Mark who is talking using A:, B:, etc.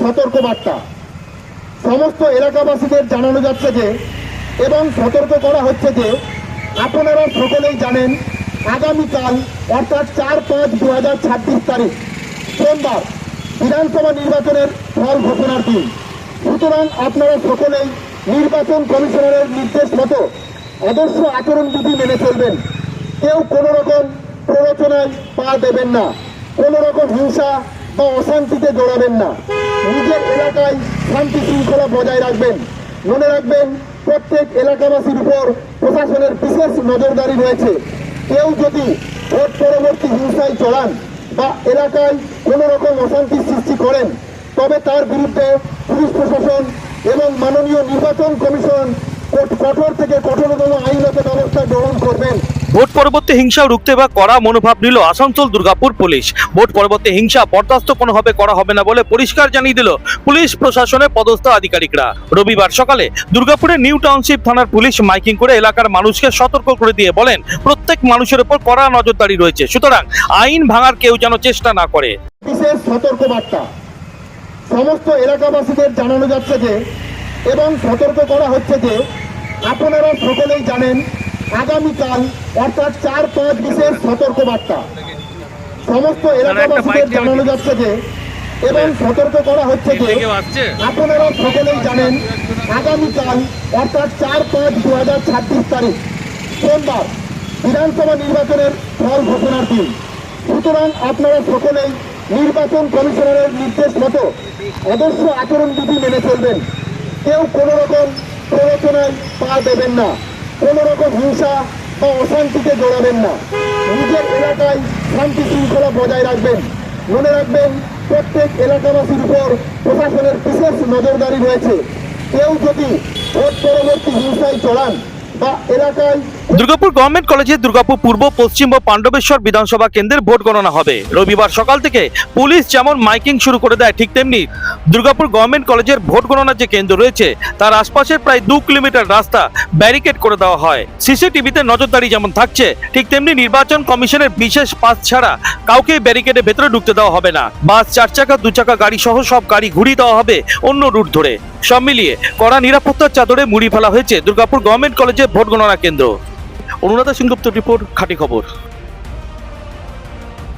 A: সতর্কবার্তা সমস্ত এলাকাবাসীদের জানানো যাচ্ছে যে এবং সতর্ক করা হচ্ছে যে আপনারা সকলেই জানেন আগামীকাল অর্থাৎ 4-5-2026 তারিখ সোমবার বিধানসভা নির্বাচনের ফল ঘোষণার দিন। সুতরাং আপনারা সকলেই নির্বাচন কমিশনারের নির্দেশ মতো আদর্শ আচরণবিধি মেনে চলবেন। কেউ কোনো রকম প্ররোচনায় পা দেবেন না, কোনো রকম হিংসা বা অশান্তিতে জড়াবেন না, নিজের এলাকায় শান্তি শৃঙ্খলা বজায় রাখবেন। মনে রাখবেন প্রত্যেক এলাকাবাসীর উপর প্রশাসনের বিশেষ নজরদারি রয়েছে। কেউ যদি ভোট পরবর্তী হিংসায় চড়ান বা এলাকায় কোনো রকম অশান্তি সৃষ্টি করেন তবে তার বিরুদ্ধে পুলিশ প্রশাসন এবং মাননীয় নির্বাচন কমিশন কঠোর থেকে কঠোরতম আইনগত ব্যবস্থা গ্রহণ করবেন।
B: ভোট পরবর্তী হিংসা রুখতে বা কড়া মনোভাব নিল আসানসোল দুর্গাপুর পুলিশ। ভোট পরবর্তী হিংসা বরদাস্ত কোনোভাবে করা হবে না বলে পরিষ্কার জানিয়ে দিল পুলিশ প্রশাসনের পদস্থ আধিকারিকরা। রবিবার সকালে দুর্গাপুরের নিউ টাউনশিপ থানার পুলিশ মাইকিং করে এলাকার মানুষকে সতর্ক করে দিয়ে বলেন প্রত্যেক মানুষের উপর কড়া নজরদারি রয়েছে, সুতরাং আইন ভাঙার কেউ যেন চেষ্টা না করে।
A: বিশেষ সতর্কবার্তা সমস্ত এলাকাবাসীদের জানানো যাচ্ছে যে এবং সতর্ক করা হচ্ছে যে আপনারা সকলেই জানেন আগামীকাল অর্থাৎ 4-5 বিশেষ সতর্কবার্তা সমস্ত এলাকাবাসীদের জানানো যাচ্ছে যে এবং সতর্ক করা হচ্ছে যে আপনারা সকলেই জানেন আগামীকাল অর্থাৎ 4-5-2026 তারিখ সোমবার বিধানসভা নির্বাচনের ফল ঘোষণার দিন। সুতরাং আপনারা সকলেই নির্বাচন কমিশনারের নির্দেশ মতো আদর্শ আচরণবিধি মেনে চলবেন। কেউ কোনো রকম প্ররোচনায় পা দেবেন না, কোনো রকম হিংসা বা অশান্তিতে জড়াবেন না, নিজের এলাকায় শান্তি শৃঙ্খলা বজায় রাখবেন। মনে রাখবেন প্রত্যেক এলাকাবাসীর উপর প্রশাসনের বিশেষ নজরদারি রয়েছে। কেউ যদি ভোট পরবর্তী হিংসায় চড়ান বা এলাকায়
B: দুর্গাপুর গভর্নমেন্ট কলেজে দুর্গাপুর পূর্ব, পশ্চিম ও পাণ্ডবেশ্বর বিধানসভা কেন্দ্রের ভোট গণনা হবে। রবিবার সকাল থেকে পুলিশ যেমন মাইকিং শুরু করে দেয় ঠিক তেমনি দুর্গাপুর গভর্নমেন্ট কলেজের ভোট গণনার যে কেন্দ্র রয়েছে তার আশপাশের প্রায় 2 কিলোমিটার রাস্তা ব্যারিকেড করে দেওয়া হয়। সিসিটিভিতে নজরদারি যেমন থাকছে ঠিক তেমনি নির্বাচন কমিশনের বিশেষ পাস ছাড়া কাউকে ব্যারিকেডের ভেতরে ঢুকতে দেওয়া হবে না। বাস, 4 চাকা, 2 চাকা গাড়ি সহ সব গাড়ি ঘুরিয়ে দেওয়া হবে অন্য রুট ধরে। সব মিলিয়ে কড়া নিরাপত্তার চাদরে মুড়ি ফেলা হয়েছে দুর্গাপুর গভর্নমেন্ট কলেজের ভোট গণনা কেন্দ্র। অনুরাধা সিংগুপ্ত রিপোর্ট, খাঁটি খবর।